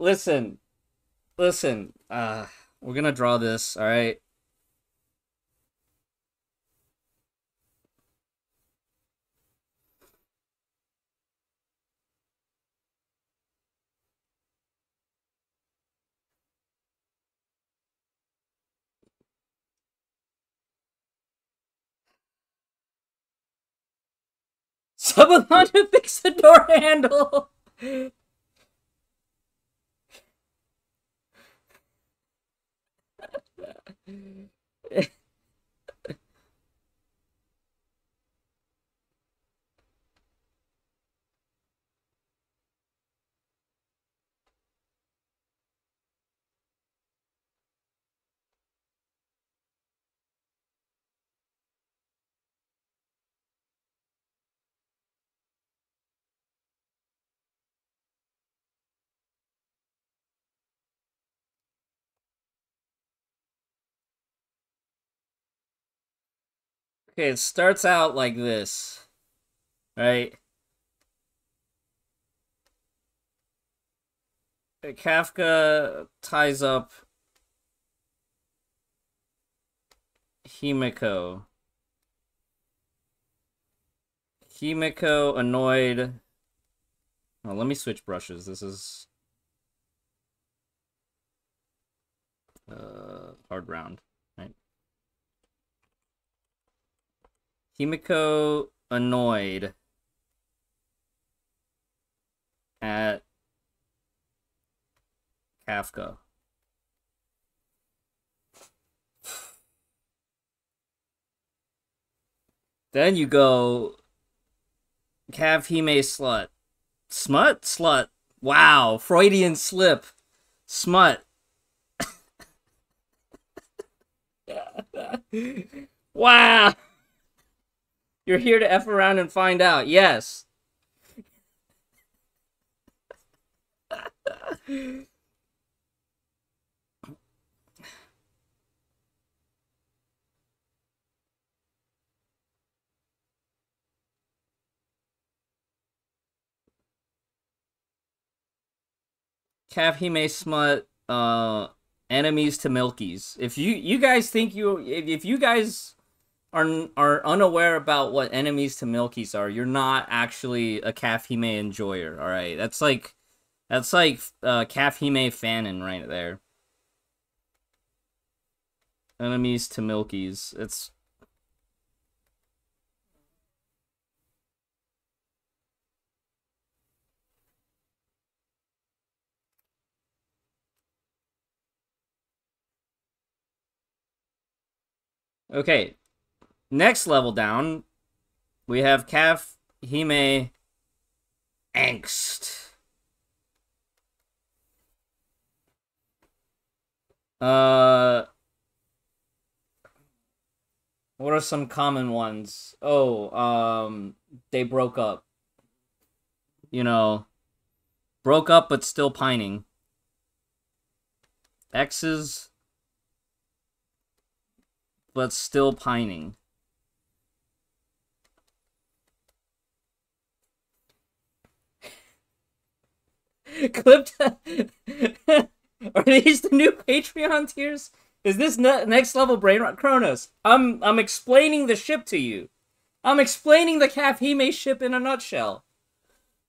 listen, listen. We're gonna draw this, all right? Someone want to fix the door handle. Okay, it starts out like this, right? Kafka ties up Himiko. Himiko annoyed. Oh, let me switch brushes. This is hard round, right? Himiko annoyed at Kafka. Then you go KAFHIME slut. Smut? Slut. Wow. Freudian slip. Smut. Wow. You're here to F around and find out. Yes. KAFHIME smut, enemies to milkies. If you guys think if you guys are unaware about what enemies to milkies are, you're not actually a KAFHIME enjoyer. All right, that's like KAFHIME fanon right there. Enemies to milkies. It's okay. Next level down, we have KAFHIME angst. What are some common ones? Oh, they broke up. You know, broke up but still pining. Exes but still pining. Clipped. Are these the new Patreon tiers? Is this next level brain rot? Kronos? I'm explaining the ship to you. I'm explaining the KAFHIME ship in a nutshell.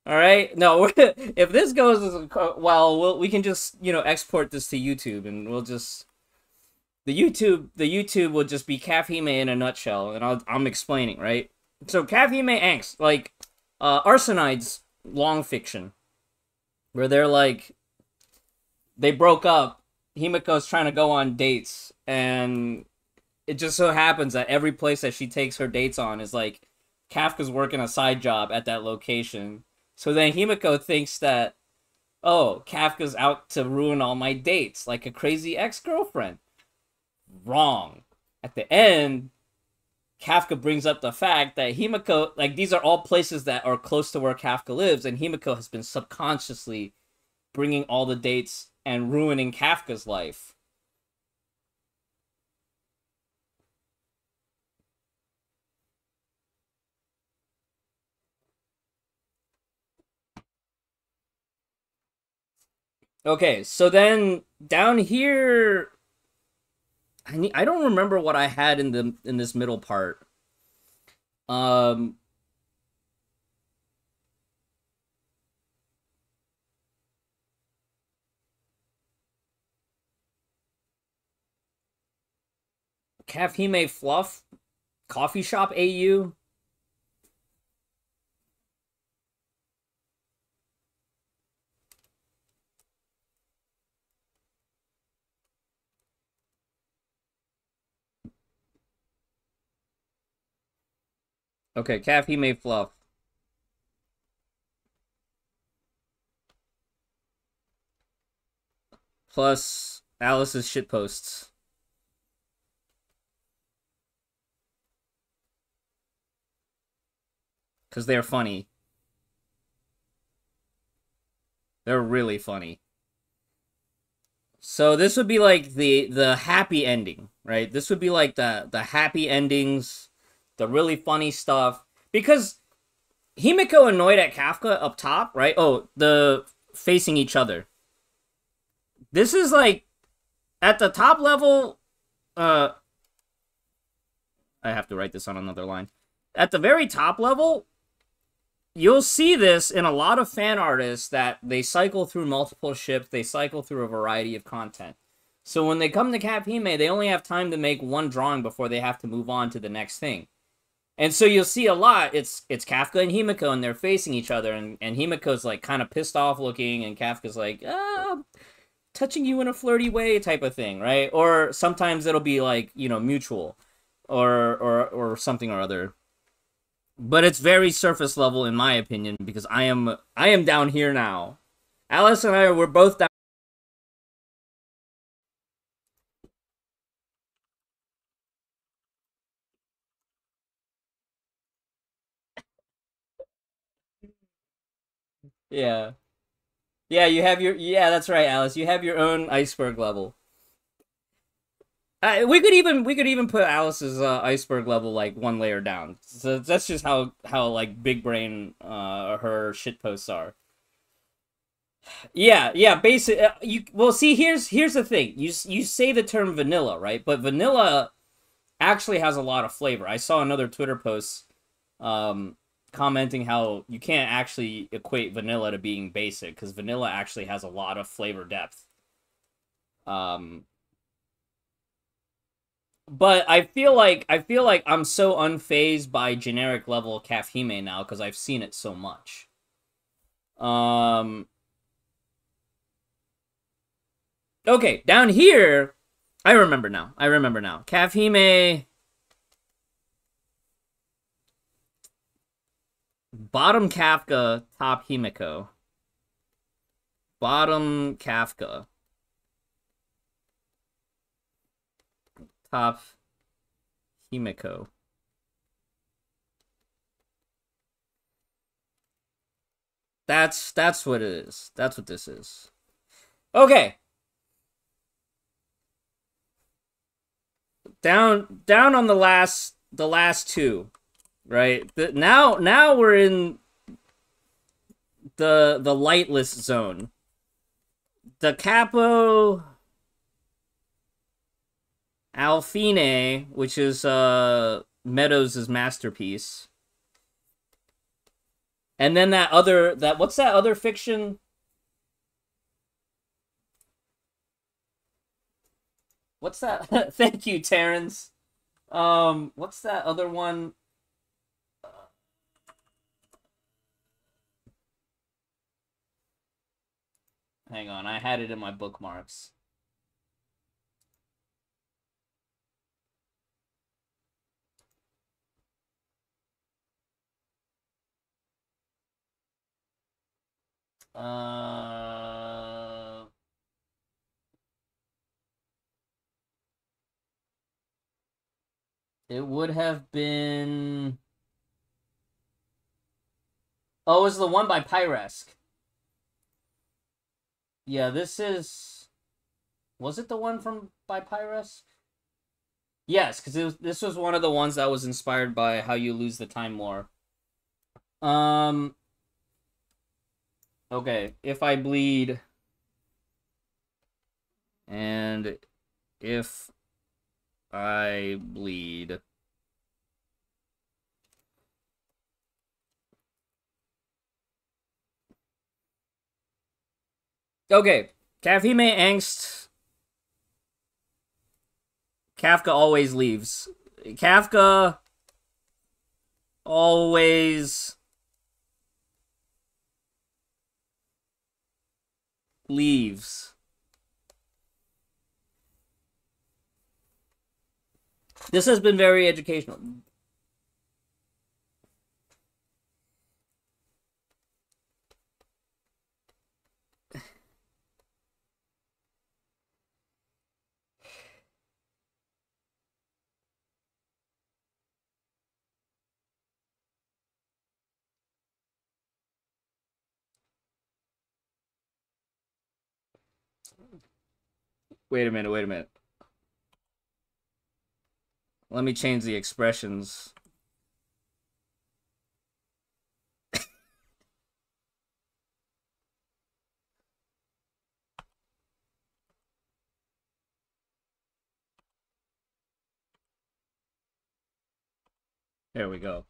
All right. No, if this goes as well, we can just export this to YouTube, and we'll just the YouTube will just be KAFHIME in a nutshell, and I'm explaining, right. So KAFHIME angst, like Arsenide's long fiction, where they're like they broke up. Himiko's trying to go on dates, and it just so happens that every place that she takes her dates on is like Kafka's working a side job at that location. So then Himiko thinks that, oh, Kafka's out to ruin all my dates, like a crazy ex-girlfriend. Wrong. At the end, Kafka brings up the fact that Himiko, like, these are all places that are close to where Kafka lives, and Himiko has been subconsciously bringing all the dates and ruining Kafka's life. Okay, so then down here, I don't remember what I had in this middle part. Um, KAFHIME Fluff, Coffee Shop AU. Okay, KAFHIME Fluff. Plus Alice's shitposts. Because they're funny. They're really funny. So this would be like the happy ending, right? This would be like the happy endings, the really funny stuff. Because Himiko annoyed at Kafka up top, right? Oh, the facing each other. This is like at the top level, I have to write this on another line. At the very top level, you'll see this in a lot of fan artists that they cycle through multiple ships, they cycle through a variety of content. So when they come to KAFHIME, they only have time to make one drawing before they have to move on to the next thing. And so you'll see a lot, it's Kafka and Himiko, and they're facing each other, and Himiko's like kind of pissed off looking, and Kafka's like, touching you in a flirty way type of thing, right? Or sometimes it'll be like, you know, mutual or something or other. But it's very surface level in my opinion, because I am down here now. Alice and we're both down. Yeah. Yeah, you have your that's right, Alice. You have your own iceberg level. We could even put Alice's iceberg level like one layer down. So that's just how like big brain her shitposts are. Yeah. Basic. You well, see, here's the thing. You say the term vanilla, right? But vanilla actually has a lot of flavor. I saw another Twitter post commenting how you can't actually equate vanilla to being basic, because vanilla actually has a lot of flavor depth. Um, but I feel like I'm so unfazed by generic level KAFHIME now because I've seen it so much. Okay, down here, I remember now. KAFHIME, bottom Kafka, top Himiko. Bottom Kafka, top Himiko. That's what it is. That's what this is. Okay. Down on the last two, right? Now we're in the lightless zone. The Capo Alfine, which is Meadows' masterpiece. And then what's that other fiction? What's that? Thank you, Terrence. What's that other one? Hang on, I had it in my bookmarks. It would have been... Oh, it was the one by Fenrysk. Yeah, this is... Was it the one by Fenrysk? Yes, because this was one of the ones that was inspired by How You Lose the Time More. Okay, If I Bleed... And if I bleed... Okay, KAFHIME angst. Kafka always leaves. Kafka always leaves. This has been very educational. Wait a minute. Let me change the expressions. There we go.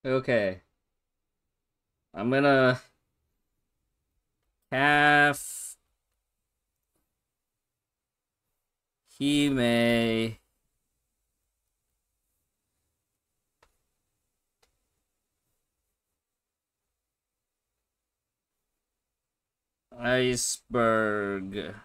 Okay. I'm gonna... KAFHIME iceberg.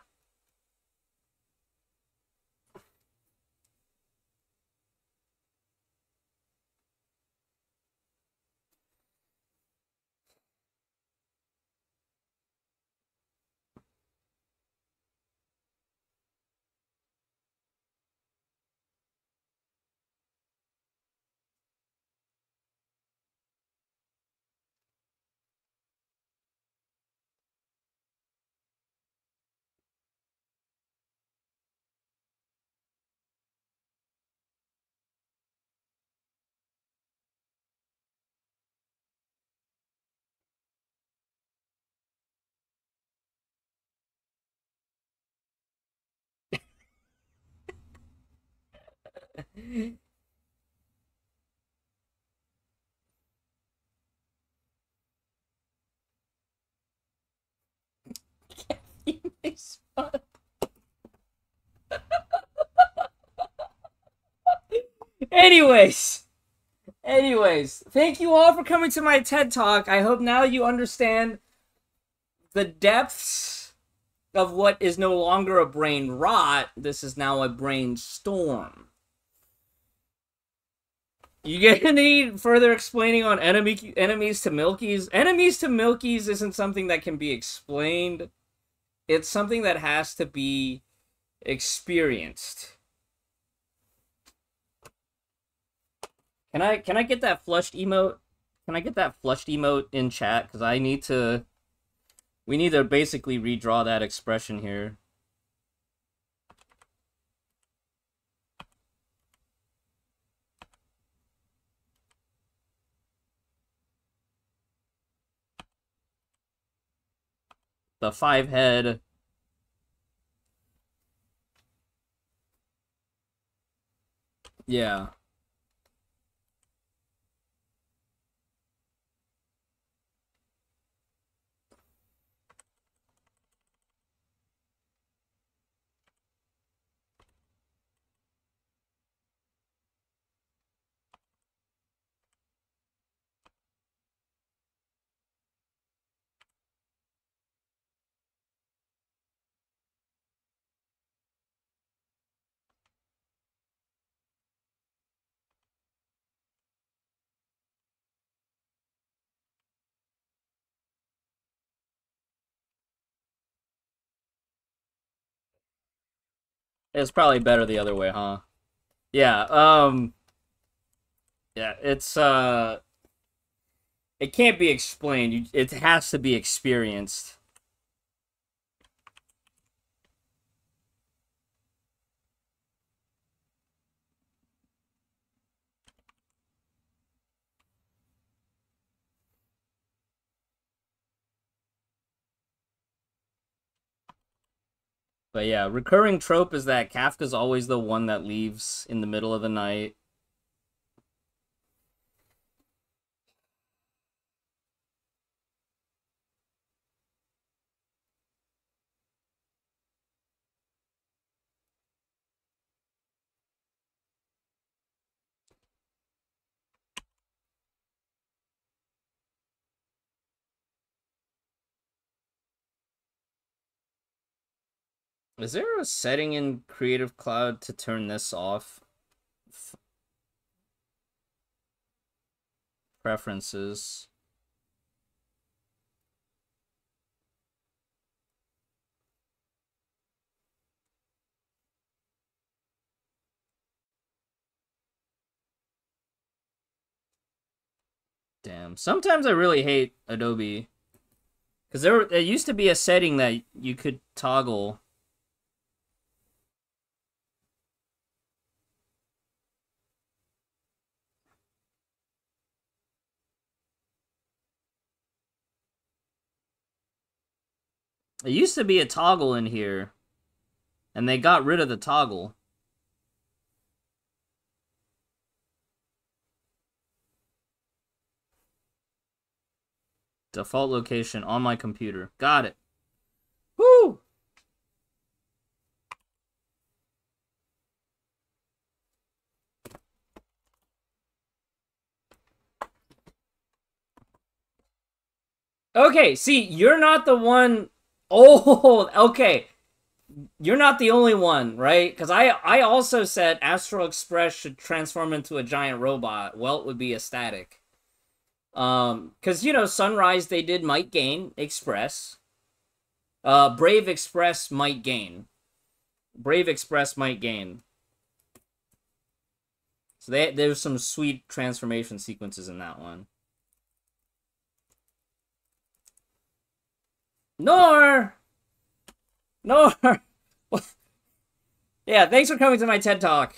Anyways, thank you all for coming to my TED Talk. I hope now you understand the depths of what is no longer a brain rot. This is now a brainstorm. You gonna need further explaining on enemies to milkies? Enemies to milkies isn't something that can be explained. It's something that has to be experienced. Can I get that flushed emote? Can I get that flushed emote in chat? Because I need to... We need to basically redraw that expression here. The 5-head... Yeah. It's probably better the other way, huh? Yeah, yeah, it can't be explained. It has to be experienced. But yeah, recurring trope is that Kafka's always the one that leaves in the middle of the night. Is there a setting in Creative Cloud to turn this off? Preferences. Damn. Sometimes I really hate Adobe. Because there used to be a setting that you could toggle. There used to be a toggle in here. And they got rid of the toggle. Default location on my computer. Got it. Woo! Okay, see, you're not the one... Oh, okay. You're not the only one, right? Because I also said Astral Express should transform into a giant robot. Welt would be ecstatic. Because, you know, Sunrise, they did Might Gain Express. Brave Express might gain. Brave Express might gain. So there's some sweet transformation sequences in that one. Nor! Yeah, thanks for coming to my TED Talk.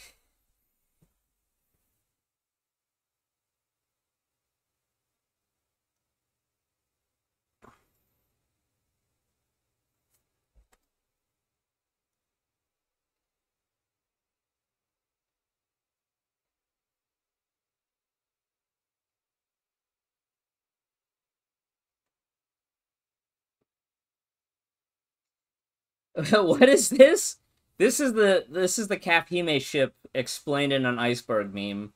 What is this? This is the KAFHIME ship explained in an iceberg meme.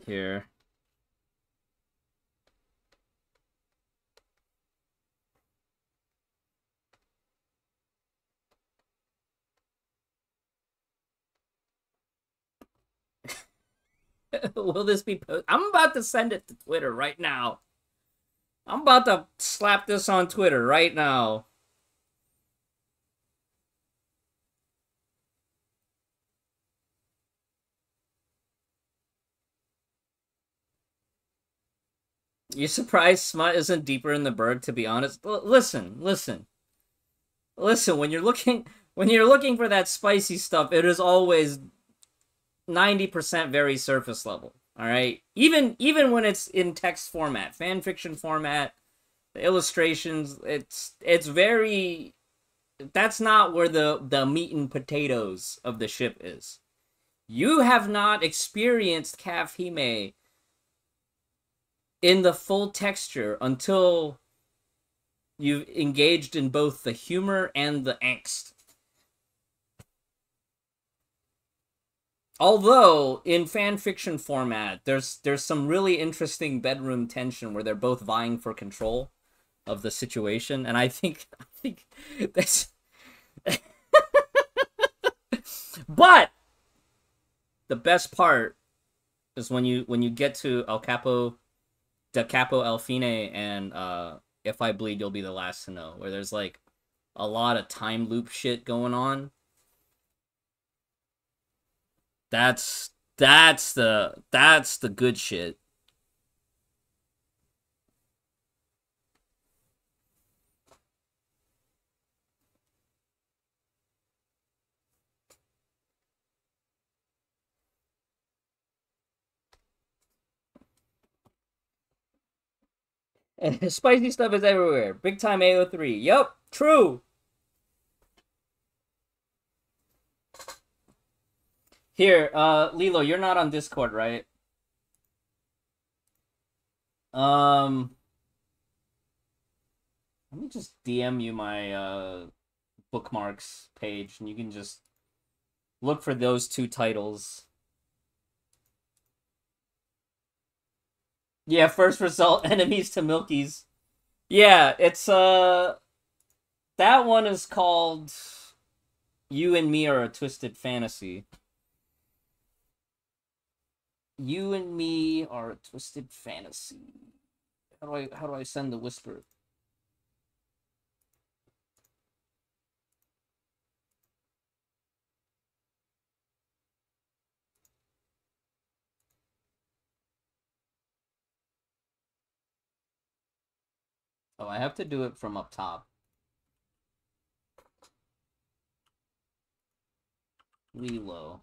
Here. Will this be posted? I'm about to send it to Twitter right now. I'm about to slap this on Twitter right now. You surprised Smut isn't deeper in the berg, to be honest? Listen. When you're looking for that spicy stuff, it is always 90% very surface level. All right? Even when it's in text format, fan fiction format, the illustrations, it's very... That's not where the meat and potatoes of the ship is. You have not experienced KAFHIME in the full texture until you've engaged in both the humor and the angst. Although, in fan fiction format, there's some really interesting bedroom tension where they're both vying for control of the situation, and I think that's... But the best part is when you get to Da Capo El Fine and If I Bleed, You'll Be the Last to Know, where there's like a lot of time loop shit going on. That's the good shit. And spicy stuff is everywhere. Big time AO3. Yup, true. Here, Lilo, you're not on Discord, right? Let me just DM you my bookmarks page, and you can just look for those two titles. Yeah, first result, enemies to milkies. Yeah, it's that one is called You and Me Are a Twisted Fantasy. You and Me Are a Twisted Fantasy. How do I send the whisper? Oh, I have to do it from up top. Lilo.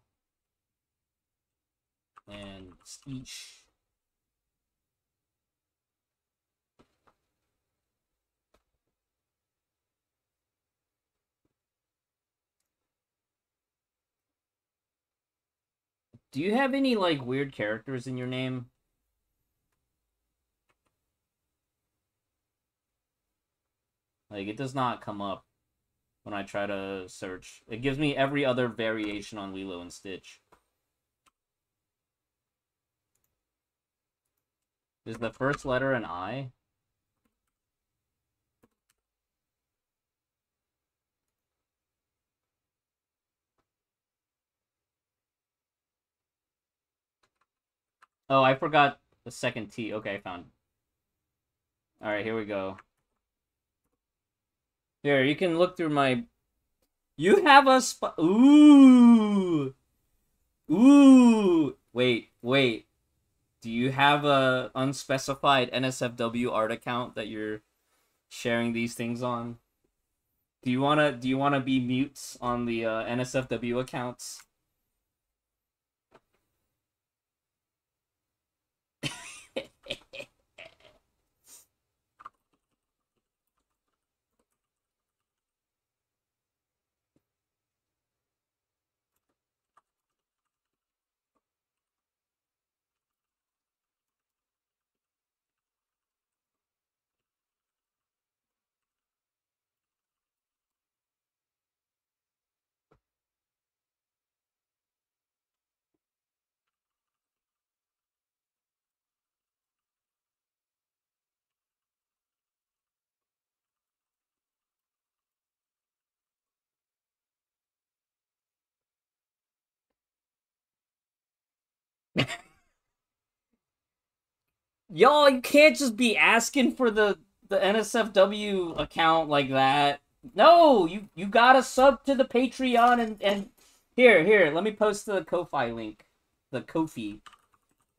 And Speech. Do you have any, like, weird characters in your name? Like, it does not come up when I try to search. It gives me every other variation on Lilo and Stitch. Is the first letter an I? Oh, I forgot the second T. Okay, I found it. Alright, here we go. Here, you can look through my... You have a Ooh! Ooh! Wait. Do you have a unspecified NSFW art account that you're sharing these things on? Do you wanna be mutes on the NSFW accounts? Y'all, you can't just be asking for the NSFW account like that. No, you gotta sub to the Patreon and here, let me post the Ko-Fi link. The Ko-Fi.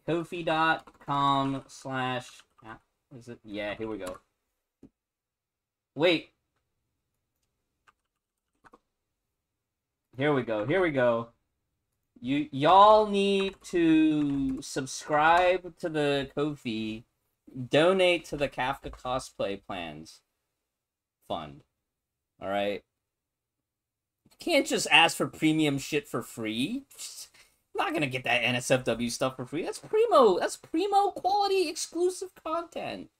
Ko-Fi.com/ is it? Yeah, here we go. Wait. Here we go. Y'all need to subscribe to the Ko-Fi, donate to the Kafka Cosplay Plans Fund. Alright? You can't just ask for premium shit for free. I'm not gonna get that NSFW stuff for free. That's primo quality exclusive content.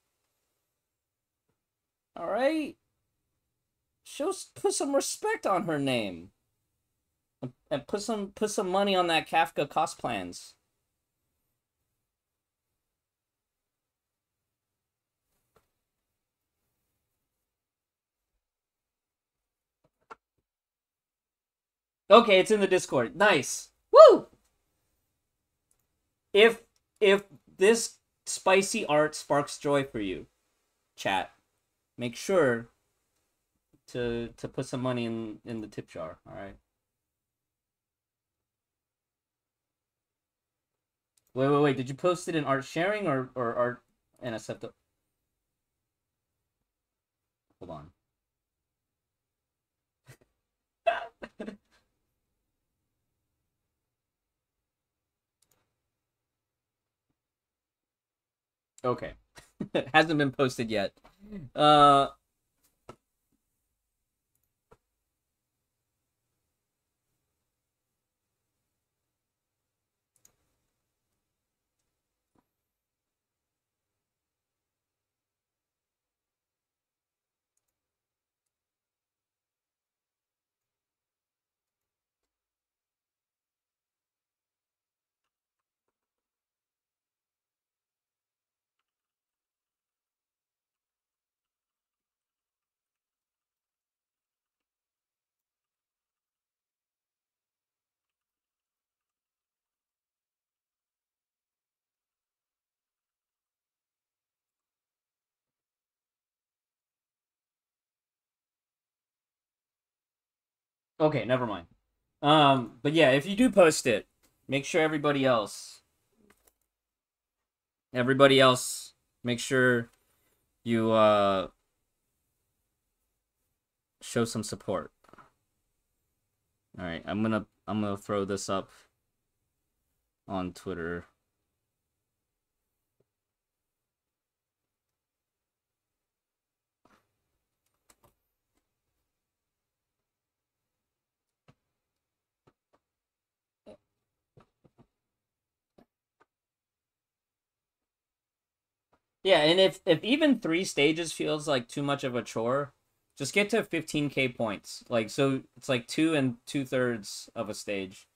Alright? Put some respect on her name. And put some money on that Kafka cost plans. Okay, it's in the Discord. Nice. Woo! If this spicy art sparks joy for you, chat, make sure to put some money in the tip jar. All right. Wait. Did you post it in art sharing or art NSF? Hold on. Okay. Hasn't been posted yet. Uh okay, never mind. But yeah, if you do post it, make sure everybody else make sure you show some support. All right, I'm gonna throw this up on Twitter. Yeah, and if even 3 stages feels like too much of a chore, just get to 15K points. Like, so it's like 2 2/3 of a stage.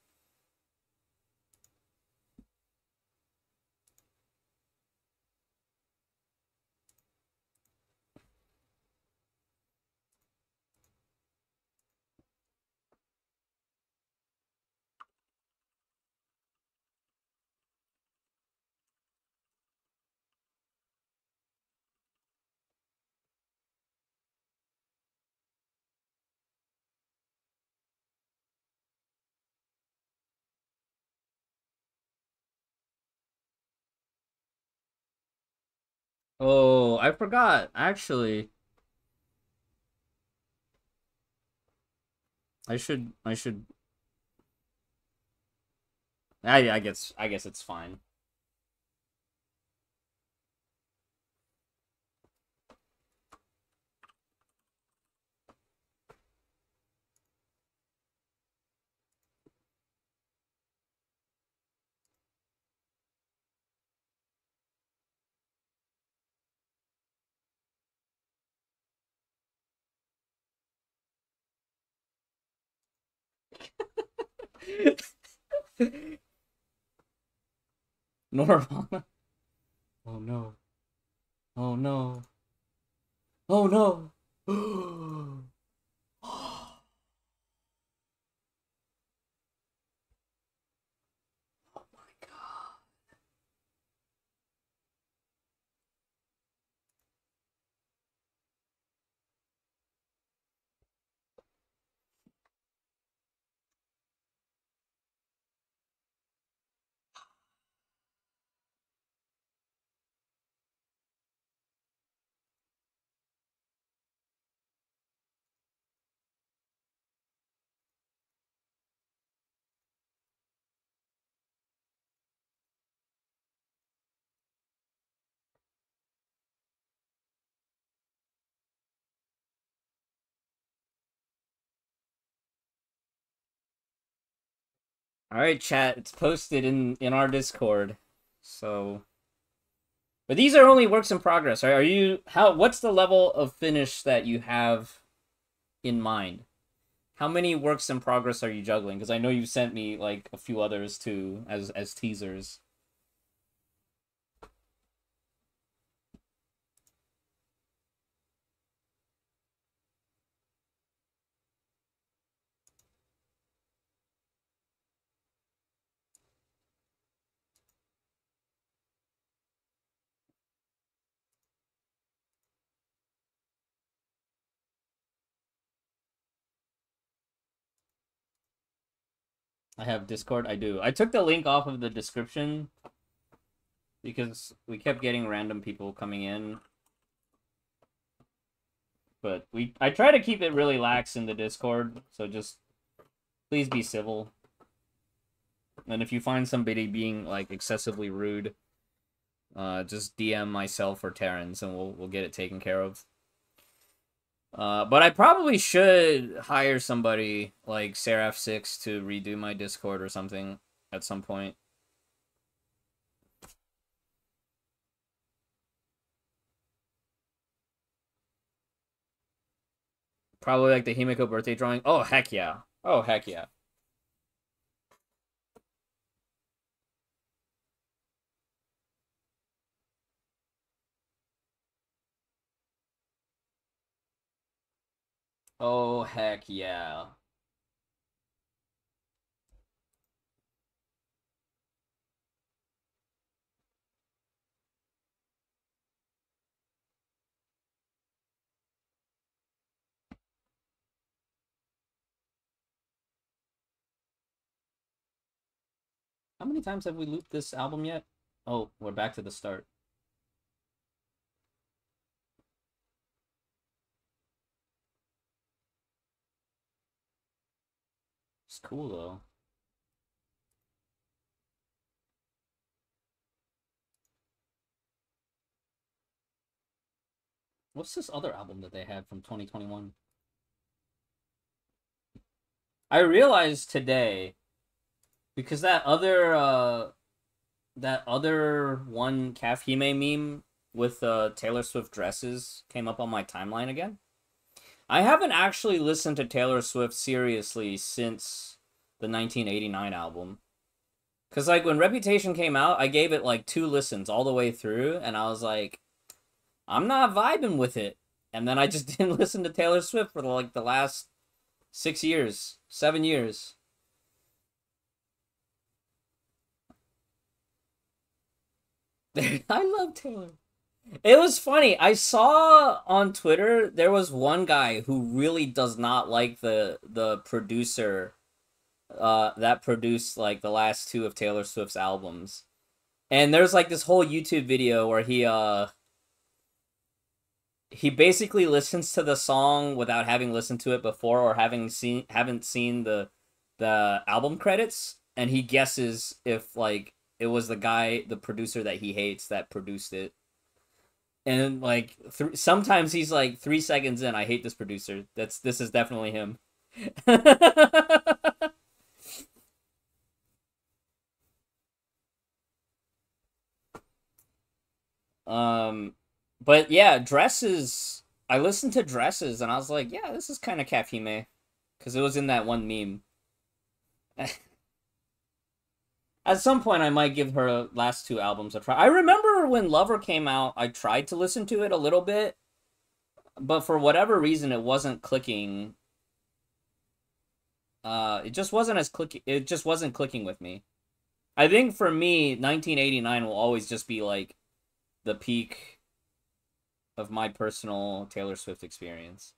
Oh, I forgot. Actually, I should. I guess it's fine. Normal. Oh no. Oh no. Oh no. Oh my god. All right, chat. It's posted in our Discord. So, but these are only works in progress. Are you how? What's the level of finish that you have in mind? How many works in progress are you juggling? Because I know you sent me like a few others too as teasers. I have Discord. I do. I took the link off of the description because we kept getting random people coming in. But I try to keep it really lax in the Discord, so just please be civil. And if you find somebody being like excessively rude, just DM myself or Terrence, and we'll get it taken care of. But I probably should hire somebody like Seraph6 to redo my Discord or something at some point. Probably like the Himiko birthday drawing. Oh, heck yeah. Oh, heck yeah. Oh, heck yeah. How many times have we looped this album yet? Oh, we're back to the start. It's cool, though. What's this other album that they had from 2021? I realized today, because that other one KAFHIME meme with Taylor Swift dresses came up on my timeline again. I haven't actually listened to Taylor Swift seriously since the 1989 album. Because, like, when Reputation came out, I gave it, like, 2 listens all the way through, and I was like, I'm not vibing with it. And then I just didn't listen to Taylor Swift for, like, the last 6 years, 7 years. I love Taylor. It was funny. I saw on Twitter there was one guy who really does not like the producer that produced like the last 2 of Taylor Swift's albums. And there's like this whole YouTube video where he basically listens to the song without having listened to it before or haven't seen the album credits, and he guesses if like it was the producer that he hates that produced it. And like sometimes he's like 3 seconds in, I hate this producer. This is definitely him. um, but yeah, Dresses. I listened to Dresses and I was like, yeah, this is kind of KAFHIME, because it was in that one meme. At some point, I might give her last 2 albums a try. I remember when Lover came out, I tried to listen to it a little bit, but for whatever reason, it wasn't clicking. It just wasn't as clicky. It just wasn't clicking with me. I think for me, 1989 will always just be like the peak of my personal Taylor Swift experience.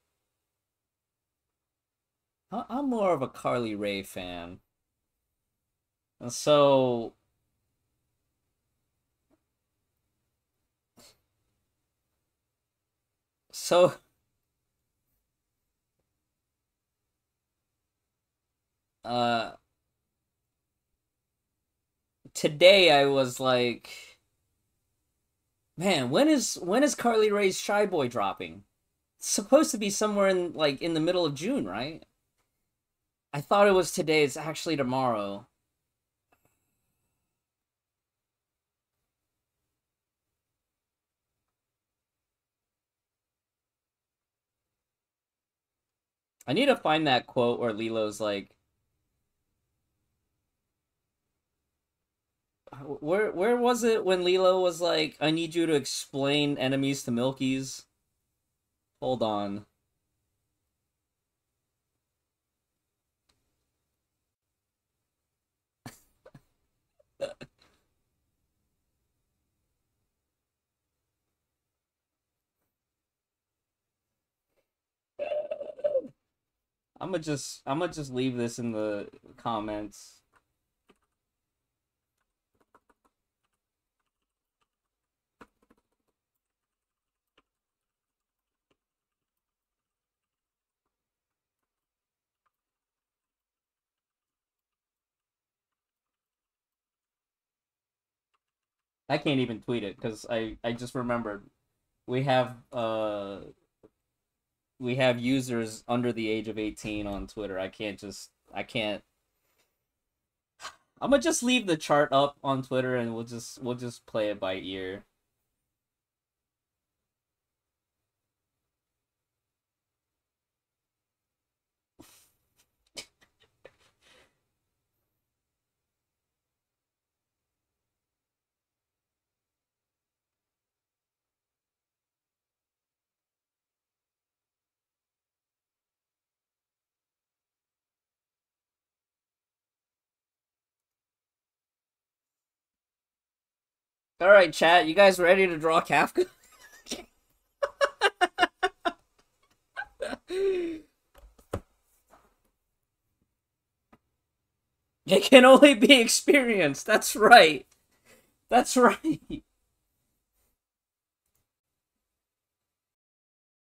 I'm more of a Carly Rae fan. And so uh today I was like, man, when is Carly Rae's Shy Boy dropping? It's supposed to be somewhere in the middle of June, right? I thought it was today. It's actually tomorrow. I need to find that quote where Lilo's like, where was it when Lilo was like, I need you to explain enemies to milkies? Hold on. I'm gonna just leave this in the comments. I can't even tweet it because I just remembered we have users under the age of 18 on Twitter. I can't. I'm gonna just leave the chart up on Twitter and we'll just play it by ear. All right, chat. You guys ready to draw Kafka? It can only be experienced. That's right. That's right.